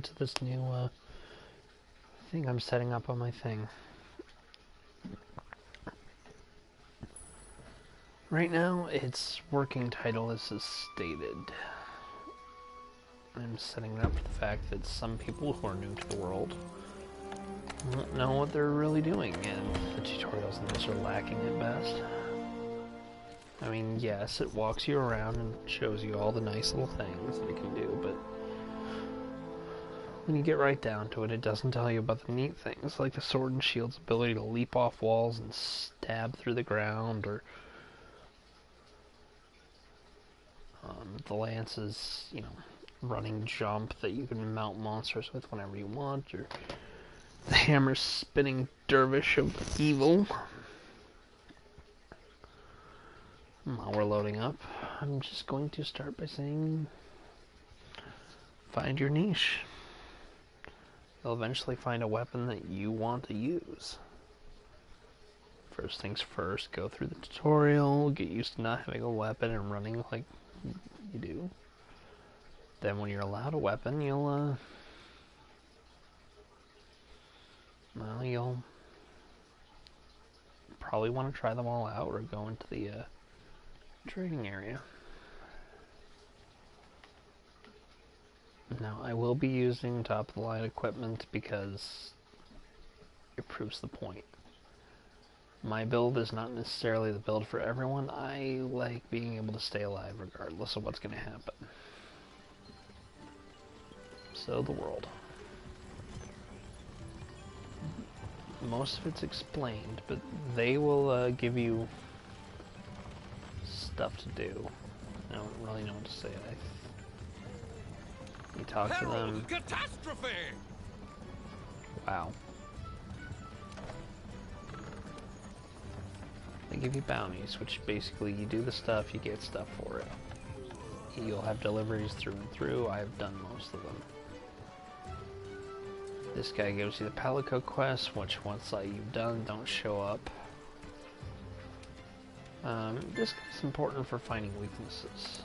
to this new thing I'm setting up on my thing. Right now, its working title is as stated. I'm setting it up for the fact that some people who are new to the world won't know what they're really doing, and the tutorials in this are lacking at best. I mean, yes, it walks you around and shows you all the nice little things that it can do, but when you get right down to it, it doesn't tell you about the neat things, like the Sword and Shield's ability to leap off walls and stab through the ground, or the Lance's, running jump that you can mount monsters with whenever you want, or the Hammer's spinning dervish of evil. While we're loading up, I'm just going to start by saying, find your niche. You'll eventually find a weapon that you want to use. First things first, go through the tutorial, get used to not having a weapon and running like you do. Then when you're allowed a weapon, you'll probably want to try them all out or go into the trading area. Now, I will be using top-of-the-line equipment because it proves the point. My build is not necessarily the build for everyone. I like being able to stay alive regardless of what's going to happen. So, the world. Most of it's explained, but they will give you stuff to do. I don't really know what to say. You talk to them. Catastrophe! Wow. They give you bounties, which basically you do the stuff, you get stuff for it. You'll have deliveries through and through. I've done most of them. This guy gives you the Palico quest, which once you've done, don't show up. This guy's important for finding weaknesses.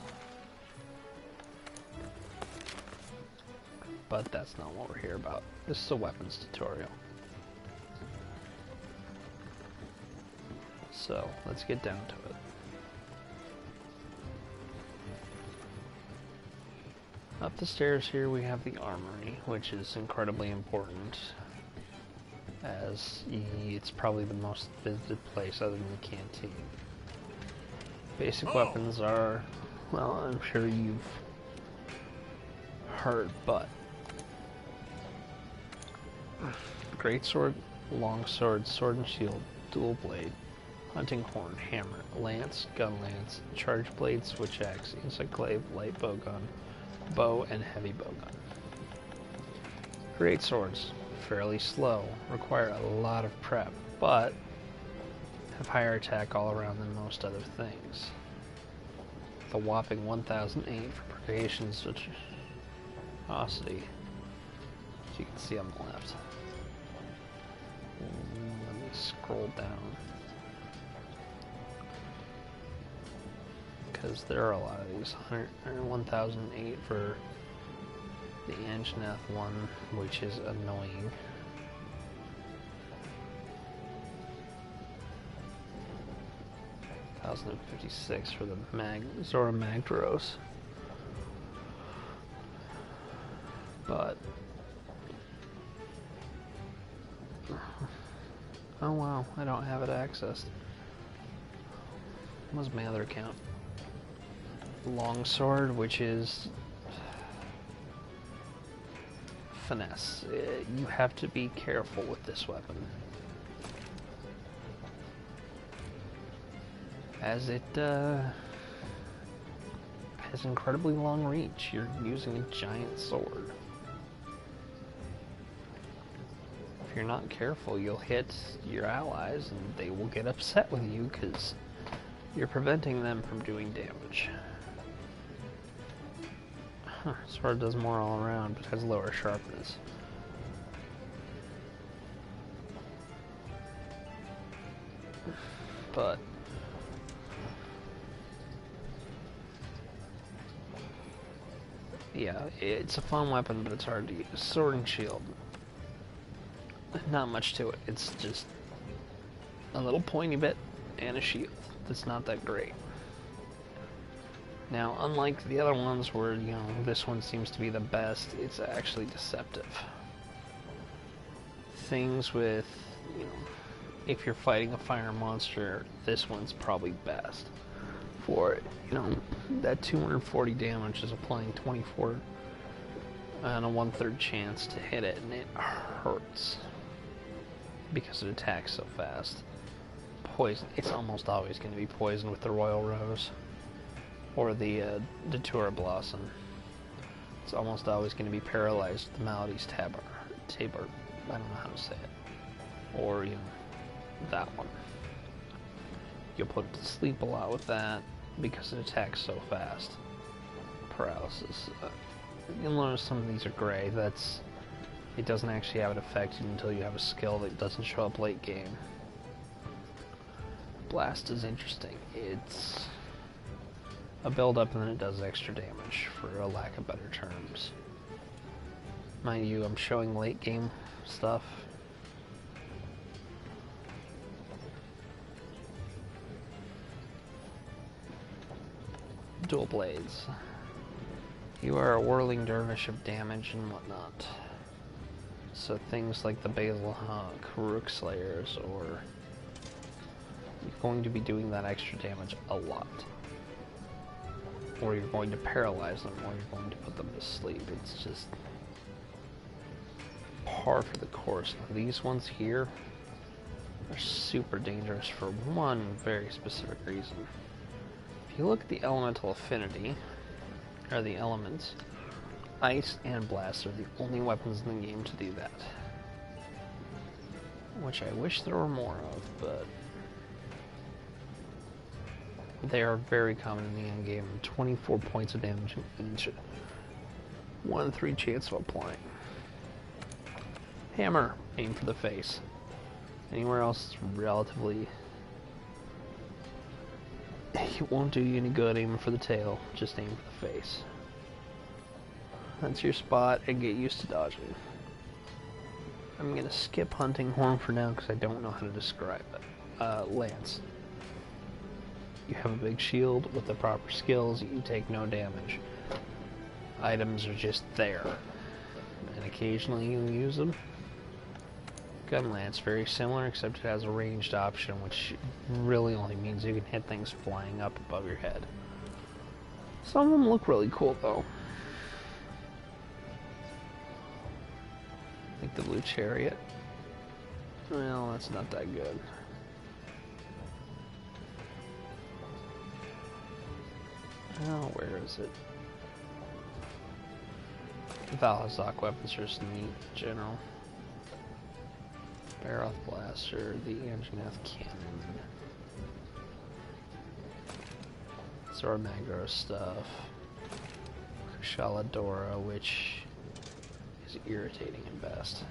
But that's not what we're here about. This is a weapons tutorial. So, let's get down to it. Up the stairs here we have the armory, which is incredibly important, as it's probably the most visited place other than the canteen. Basic weapons are, well, I'm sure you've heard, but greatsword, longsword, sword and shield, dual blade, hunting horn, hammer, lance, gun lance, charge blade, switch axe, insect glaive, light bowgun, bow, and heavy bowgun. Greatswords, fairly slow, require a lot of prep, but have higher attack all around than most other things. The whopping 1008 for Purgation's Velocity, as you can see on the left. Let me scroll down, because there are a lot of these. 1008 for the Anjanath one, which is annoying. $1,056 for the Zora Magdaros. But oh wow, I don't have it accessed. What was my other account? Longsword, which is finesse. You have to be careful with this weapon, as it has incredibly long reach. You're using a giant sword. If you're not careful, you'll hit your allies and they will get upset with you because you're preventing them from doing damage. Sword does more all around, but has lower sharpness. But Yeah, it's a fun weapon, but it's hard to use. Sword and shield. Not much to it. It's just a little pointy bit and a shield. That's not that great. Now, unlike the other ones where, you know, this one seems to be the best, it's actually deceptive. Things with, you know, if you're fighting a fire monster, this one's probably best for it. You know, that 240 damage is applying 24 and a 1/3 chance to hit it, and it hurts because it attacks so fast. Poison, it's almost always going to be poisoned with the Royal Rose or the Datura Blossom. It's almost always going to be paralyzed with the Malady's Tabor. I don't know how to say it. Or, you know, that one. You'll put it to sleep a lot with that because it attacks so fast. Paralysis. You'll notice some of these are gray. It doesn't actually have an effect until you have a skill that doesn't show up late game. Blast is interesting. It's a build-up and then it does extra damage, for a lack of better terms. Mind you, I'm showing late game stuff. Dual blades. You are a whirling dervish of damage and whatnot. So things like the Basil Hawk, Rook Slayers, or you're going to be doing that extra damage a lot. Or you're going to paralyze them, or you're going to put them to sleep. It's just par for the course. Now, these ones here are super dangerous for one very specific reason. If you look at the elemental affinity, or the elements, ice and blast are the only weapons in the game to do that. Which I wish there were more of, but they are very common in the end game. 24 points of damage in each. 1/3 chance of applying. Hammer, aim for the face. Anywhere else it's relatively... It won't do you any good aiming for the tail, just aim for the face. That's your spot, and get used to dodging. I'm gonna skip Hunting Horn for now because I don't know how to describe it. Lance. You have a big shield with the proper skills, you take no damage. Items are just there, and occasionally you use them. Gun Lance, very similar, except it has a ranged option, which really only means you can hit things flying up above your head. Some of them look really cool, though. Like the Blue Chariot. Well, that's not that good. Oh, where is it? Valhazak weapons are just neat in general. Baroth Blaster, the Anjanath Cannon. Zormagro stuff. Kushala Dora, which is irritating at best.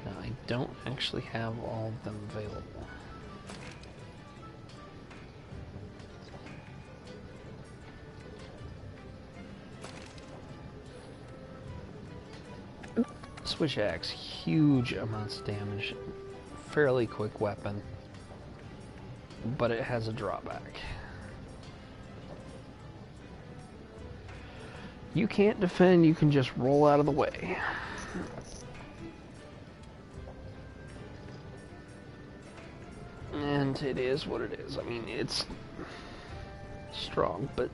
Now, I don't actually have all of them available. Switch Axe, huge amounts of damage, fairly quick weapon, but it has a drawback. You can't defend, you can just roll out of the way. And it is what it is. I mean, it's strong, but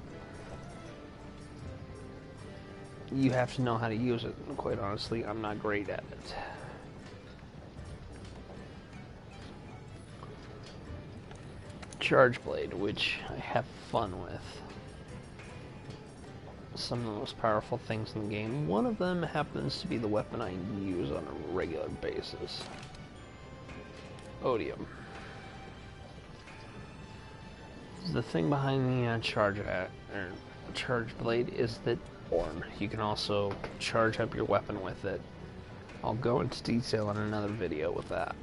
you have to know how to use it. And quite honestly, I'm not great at it. Charge Blade, which I have fun with. Some of the most powerful things in the game. One of them happens to be the weapon I use on a regular basis. Odium. The thing behind the Charge Blade is that you can also charge up your weapon with it. I'll go into detail in another video with that.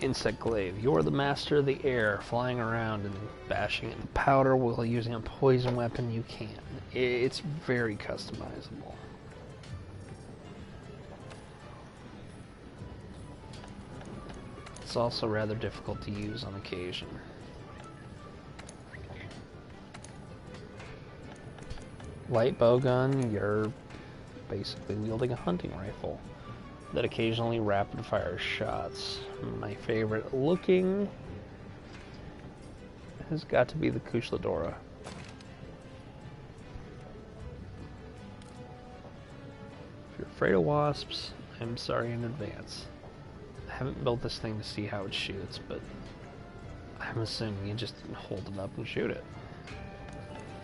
Insect Glaive. You're the master of the air, flying around and bashing it in powder while using a poison weapon you can. It's very customizable. It's also rather difficult to use on occasion. Light bowgun, you're basically wielding a hunting rifle that occasionally rapid fires shots. My favorite looking has got to be the Kusladora. If you're afraid of wasps, I'm sorry in advance. I haven't built this thing to see how it shoots, but I'm assuming you just hold it up and shoot it.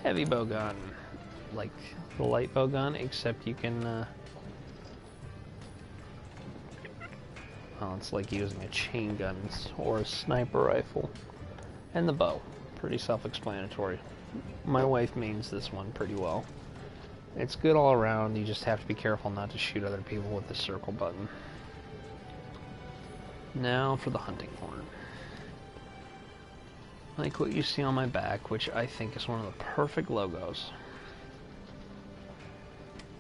Heavy bowgun, like the light bowgun, except you can well, it's like using a chain gun or a sniper rifle. And the bow, pretty self-explanatory. My wife mains this one pretty well. It's good all around, you just have to be careful not to shoot other people with the circle button. Now for the hunting horn. Like what you see on my back, which I think is one of the perfect logos.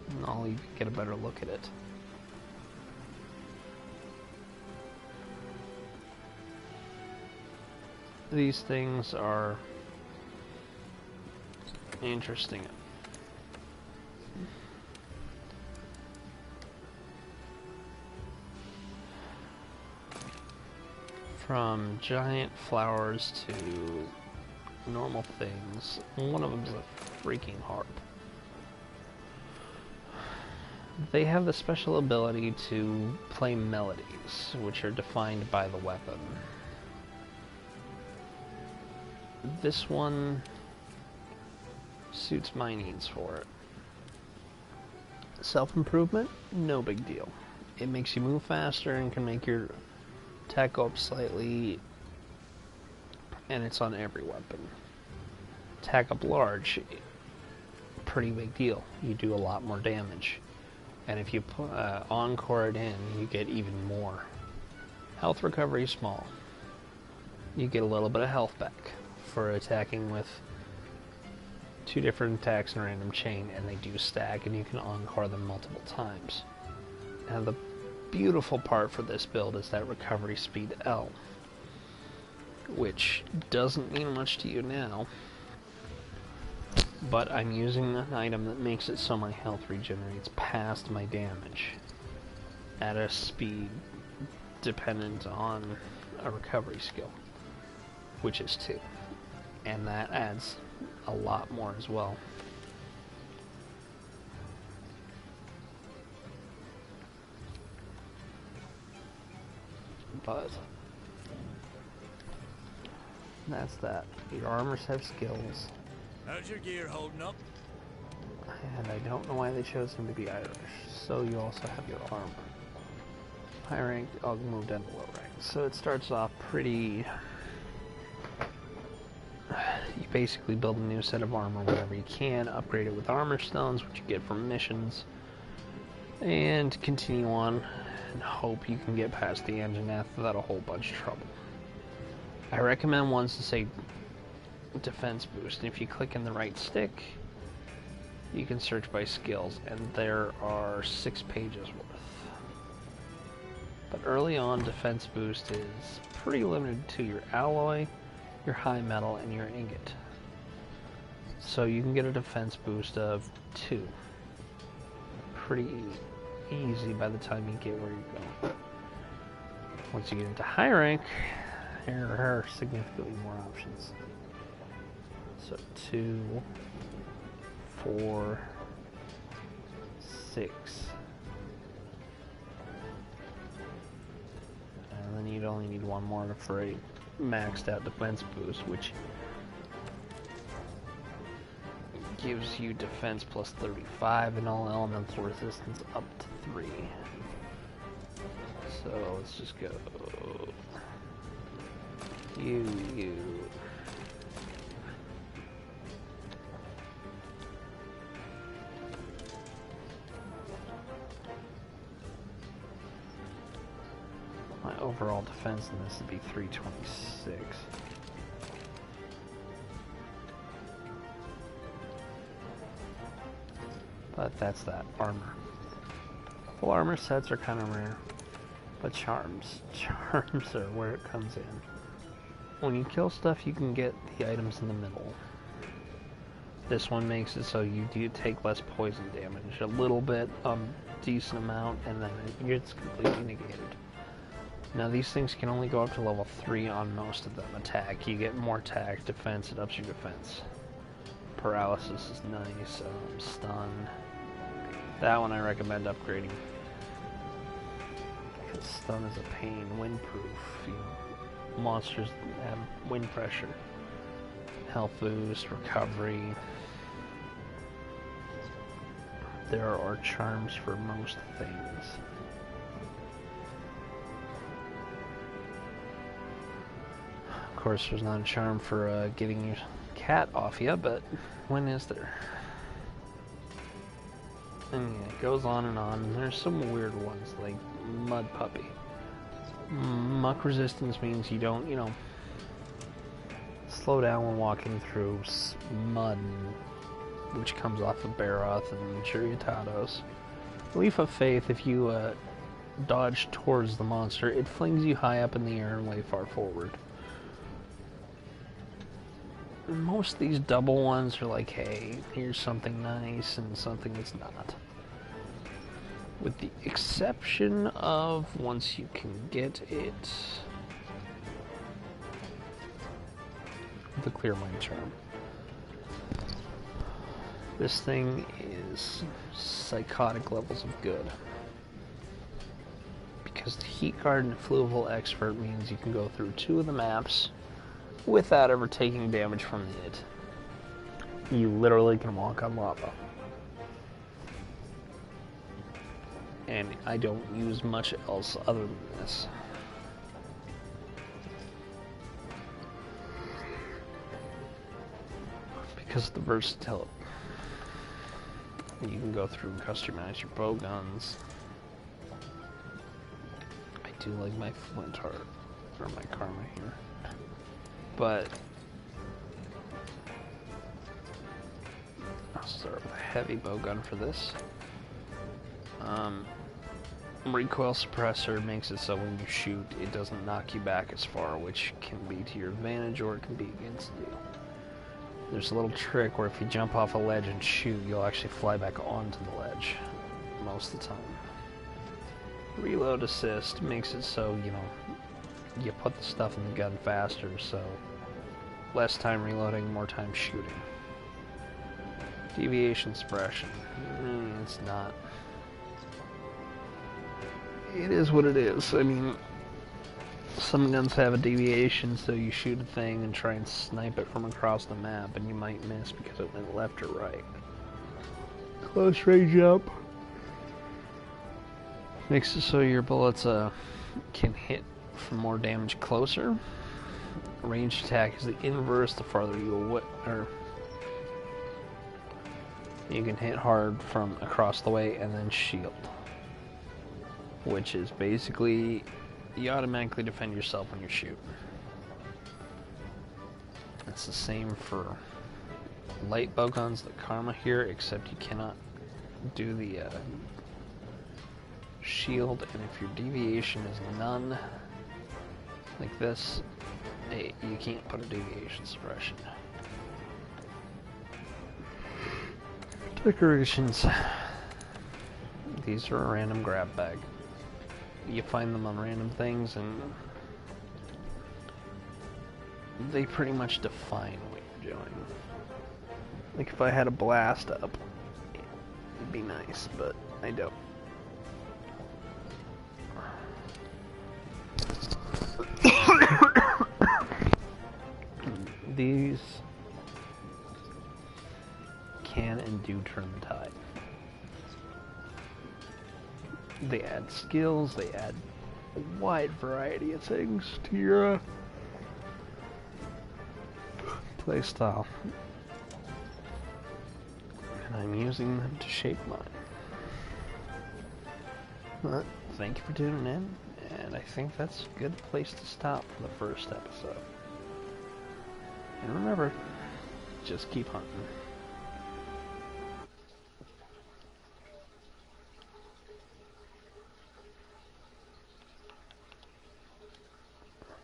And I'll even get a better look at it. These things are interesting. From giant flowers to normal things, one of them is a freaking harp. They have the special ability to play melodies, which are defined by the weapon. This one suits my needs for it. Self-improvement? No big deal. It makes you move faster and can make your attack go up slightly, and it's on every weapon. Attack up large, pretty big deal. You do a lot more damage. And if you encore it in, you get even more. Health recovery small. You get a little bit of health back for attacking with two different attacks in a random chain, and they do stack, and you can encore them multiple times. Now the beautiful part for this build is that recovery speed L, which doesn't mean much to you now, but I'm using an item that makes it so my health regenerates past my damage at a speed dependent on a recovery skill, which is 2. And that adds a lot more as well. But that's that. Your armors have skills. How's your gear holding up? And I don't know why they chose him to be Irish. So you also have your armor. High rank, I'll move down to low rank. So it starts off pretty... You basically build a new set of armor whenever you can, upgrade it with armor stones, which you get from missions, and continue on and hope you can get past the engine after without a whole bunch of trouble. I recommend ones to say defense boost, and if you click in the right stick, you can search by skills, and there are 6 pages worth. But early on, defense boost is pretty limited to your alloy, your high metal, and your ingot. So you can get a defense boost of 2. Pretty easy by the time you get where you're going. Once you get into high rank, there are significantly more options. So 2, 4, 6. And then you'd only need one more for a maxed out defense boost, which gives you defense plus 35 and all elemental resistance up to 3. So let's just go. You. My overall defense, and this would be 326. But that's that. Armor. Full armor sets are kind of rare. But charms are where it comes in. When you kill stuff, you can get the items in the middle. This one makes it so you do take less poison damage. A little bit, decent amount, and then it's completely negated. Now these things can only go up to level 3 on most of them. Attack, you get more attack. Defense, it ups your defense. Paralysis is nice. Stun. That one I recommend upgrading. Because stun is a pain. Windproof, you know. Monsters have wind pressure. Health boost, recovery. There are charms for most things. Of course, there's not a charm for getting your cat off you, but when is there? And yeah, it goes on and on. And there's some weird ones, like Mud Puppy. Muck resistance means you don't, you know, slow down when walking through mud, which comes off of Barroth and Chirrutados. Leaf of Faith, if you dodge towards the monster, it flings you high up in the air and way far forward. Most of these double ones are like, hey, here's something nice and something that's not. With the exception of once you can get it, the Clear Mind Charm. This thing is psychotic levels of good. Because the Heat Guard and Fluval Expert means you can go through 2 of the maps without ever taking damage from it. You literally can walk on lava. And I don't use much else other than this. Because of the versatility. You can go through and customize your bow guns. I do like my flint heart, or my karma here. But I'll start with a heavy bow gun for this. Recoil suppressor makes it so when you shoot, it doesn't knock you back as far, which can be to your advantage or it can be against you. There's a little trick where if you jump off a ledge and shoot, you'll actually fly back onto the ledge most of the time. Reload assist makes it so, you know, you put the stuff in the gun faster, so less time reloading, more time shooting. Deviation suppression. It's not. It is what it is. I mean, some guns have a deviation, so you shoot a thing and try and snipe it from across the map, and you might miss because it went left or right. Close range up makes it so your bullets can hit for more damage closer. Ranged attack is the inverse. The farther you away, or you can hit hard from across the way and then shield, which is basically you automatically defend yourself when you shoot. It's the same for light bow guns, the Karma here, except you cannot do the shield, and if your deviation is none, like this, you can't put a deviation suppression. Decorations. These are a random grab bag. You find them on random things and they pretty much define what you're doing. Like if I had a blast up, it'd be nice, but I don't. These can and do turn the tide. They add skills, they add a wide variety of things to your playstyle. And I'm using them to shape mine. But thank you for tuning in, And I think that's a good place to stop for the first episode. And remember, just keep hunting.